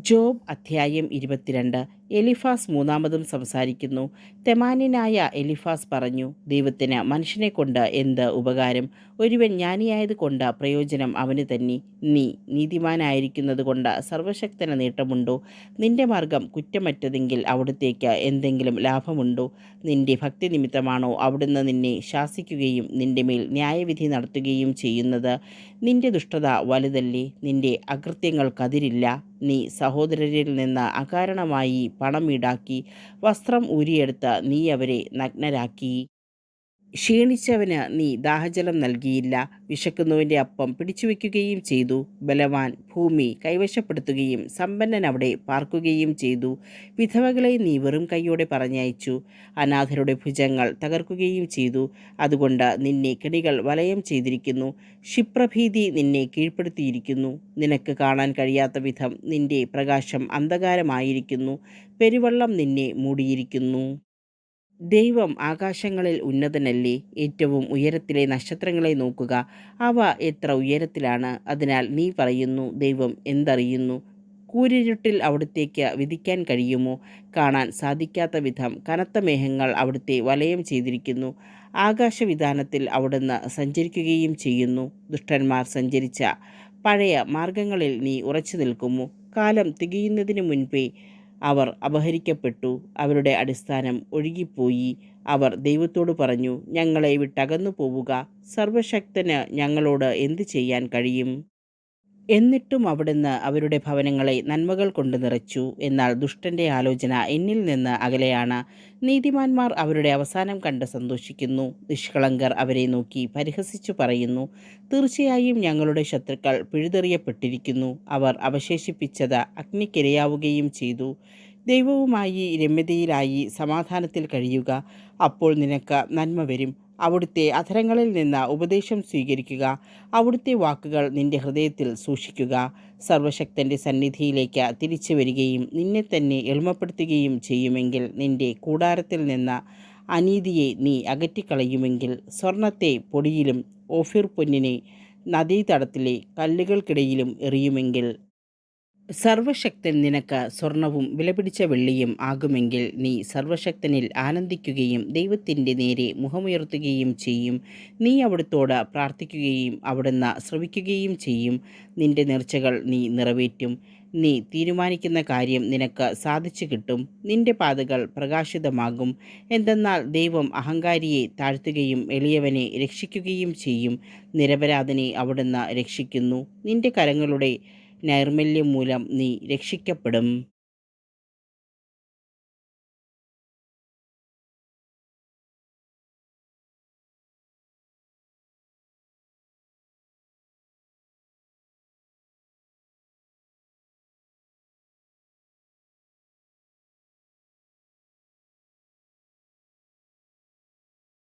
Job അധ്യായം 22. എലിഫാസ് മൂന്നാമതും സംസാരിക്കുന്നു. തെമാന്യനായ എലിഫാസ് പറഞ്ഞു, ദൈവത്തിന് മനുഷ്യനെക്കൊണ്ട് എന്ത് ഉപകാരം? ഒരുവൻ ജ്ഞാനിയായത് കൊണ്ട് പ്രയോജനം അവന് തന്നെ. നീ നീതിമാനായിരിക്കുന്നത് കൊണ്ട് സർവശക്തന് നേട്ടമുണ്ടോ? നിന്റെ മാർഗം കുറ്റമറ്റതെങ്കിൽ അവിടുത്തേക്ക് എന്തെങ്കിലും ലാഭമുണ്ടോ? നിന്റെ ഭക്തി നിമിത്തമാണോ അവിടുന്ന് നിന്നെ ശാസിക്കുകയും നിന്റെ മേൽ ന്യായവിധി നടത്തുകയും ചെയ്യുന്നത്? നിന്റെ ദുഷ്ടത വലുതല്ലേ? നിന്റെ അകൃത്യങ്ങൾക്കതിരില്ല. നീ സഹോദരരിൽ നിന്ന് അകാരണമായി പണം ഈടാക്കി, വസ്ത്രം ഊരിയെടുത്ത് നീ അവരെ നഗ്നരാക്കി. ക്ഷീണിച്ചവന് നീ ദാഹജലം നൽകിയില്ല, വിശക്കുന്നവൻ്റെ അപ്പം പിടിച്ചുവെക്കുകയും ചെയ്തു. ബലവാൻ ഭൂമി കൈവശപ്പെടുത്തുകയും സമ്പന്നൻ അവിടെ പാർക്കുകയും ചെയ്തു. വിധവകളെ നീ വെറും കൈയോടെ പറഞ്ഞയച്ചു, അനാഥരുടെ ഭുജങ്ങൾ തകർക്കുകയും ചെയ്തു. അതുകൊണ്ട് നിന്നെ കെണികൾ വലയം ചെയ്തിരിക്കുന്നു, ക്ഷിപ്രഭീതി നിന്നെ കീഴ്പ്പെടുത്തിയിരിക്കുന്നു. നിനക്ക് കാണാൻ കഴിയാത്ത വിധം നിന്റെ പ്രകാശം അന്ധകാരമായിരിക്കുന്നു, പെരുവെള്ളം നിന്നെ മൂടിയിരിക്കുന്നു. ദൈവം ആകാശങ്ങളിൽ ഉന്നതനല്ലേ? ഏറ്റവും ഉയരത്തിലെ നക്ഷത്രങ്ങളെ നോക്കുക, അവ എത്ര ഉയരത്തിലാണ്! അതിനാൽ നീ പറയുന്നു, ദൈവം എന്തറിയുന്നു? കൂരിരുട്ടിൽ അവിടുത്തേക്ക് വിധിക്കാൻ കഴിയുമോ? കാണാൻ സാധിക്കാത്ത വിധം കനത്ത മേഘങ്ങൾ അവിടുത്തെ വലയം ചെയ്തിരിക്കുന്നു. ആകാശവിതാനത്തിൽ അവിടുന്ന് സഞ്ചരിക്കുകയും ചെയ്യുന്നു. ദുഷ്ടന്മാർ സഞ്ചരിച്ച പഴയ മാർഗങ്ങളിൽ നീ ഉറച്ചു നിൽക്കുമോ? കാലം തികയുന്നതിന് മുൻപേ അവർ അപഹരിക്കപ്പെട്ടു, അവരുടെ അടിസ്ഥാനം ഒഴുകിപ്പോയി. അവർ ദൈവത്തോട് പറഞ്ഞു, ഞങ്ങളെ വിട്ടകന്നു പോവുക. സർവശക്തന് ഞങ്ങളോട് എന്തു ചെയ്യാൻ കഴിയും? എന്നിട്ടും അവിടുന്ന് അവരുടെ ഭവനങ്ങളെ നന്മകൾ കൊണ്ട് നിറച്ചു. എന്നാൽ ദുഷ്ടൻ്റെ ആലോചന എന്നിൽ നിന്ന് അകലെയാണ്. നീതിമാന്മാർ അവരുടെ അവസാനം കണ്ട് സന്തോഷിക്കുന്നു. നിഷ്കളങ്കർ അവരെ നോക്കി പരിഹസിച്ചു പറയുന്നു, തീർച്ചയായും ഞങ്ങളുടെ ശത്രുക്കൾ പിഴുതെറിയപ്പെട്ടിരിക്കുന്നു. അവർ അവശേഷിപ്പിച്ചത് അഗ്നിക്കിരയാവുകയും ചെയ്തു. ദൈവവുമായി രമ്യതയിലായി സമാധാനത്തിൽ കഴിയുക, അപ്പോൾ നിനക്ക് നന്മ വരും. അവിടുത്തെ അധരങ്ങളിൽ നിന്ന് ഉപദേശം സ്വീകരിക്കുക, അവിടുത്തെ വാക്കുകൾ നിന്റെ ഹൃദയത്തിൽ സൂക്ഷിക്കുക. സർവശക്തൻ്റെ സന്നിധിയിലേക്ക് തിരിച്ചു വരികയും നിന്നെ തന്നെ എളിമപ്പെടുത്തുകയും ചെയ്യുമെങ്കിൽ, നിന്റെ കൂടാരത്തിൽ നിന്ന് അനീതിയെ നീ അകറ്റിക്കളയുമെങ്കിൽ, സ്വർണത്തെ പൊടിയിലും ഓഫീർ പൊന്നിനെ നദീതടത്തിലെ കല്ലുകൾക്കിടയിലും എറിയുമെങ്കിൽ, സർവശക്തൻ നിനക്ക് സ്വർണവും വിലപിടിച്ച വെള്ളിയും ആകുമെങ്കിൽ, നീ സർവശക്തനിൽ ആനന്ദിക്കുകയും ദൈവത്തിൻ്റെ നേരെ മുഖമുയർത്തുകയും ചെയ്യും. നീ അവിടുത്തോട് പ്രാർത്ഥിക്കുകയും അവിടുന്ന് ശ്രവിക്കുകയും ചെയ്യും. നിന്റെ നേർച്ചകൾ നീ നിറവേറ്റും. നീ തീരുമാനിക്കുന്ന കാര്യം നിനക്ക് സാധിച്ചു കിട്ടും. നിന്റെ പാതകൾ പ്രകാശിതമാകും. എന്തെന്നാൽ ദൈവം അഹങ്കാരിയെ താഴ്ത്തുകയും എളിയവനെ രക്ഷിക്കുകയും ചെയ്യും. നിരപരാധനെ അവിടുന്ന് രക്ഷിക്കുന്നു. നിന്റെ കരങ്ങളുടെ നൈർമല്യം മൂലം നീ രക്ഷിക്കപ്പെടും.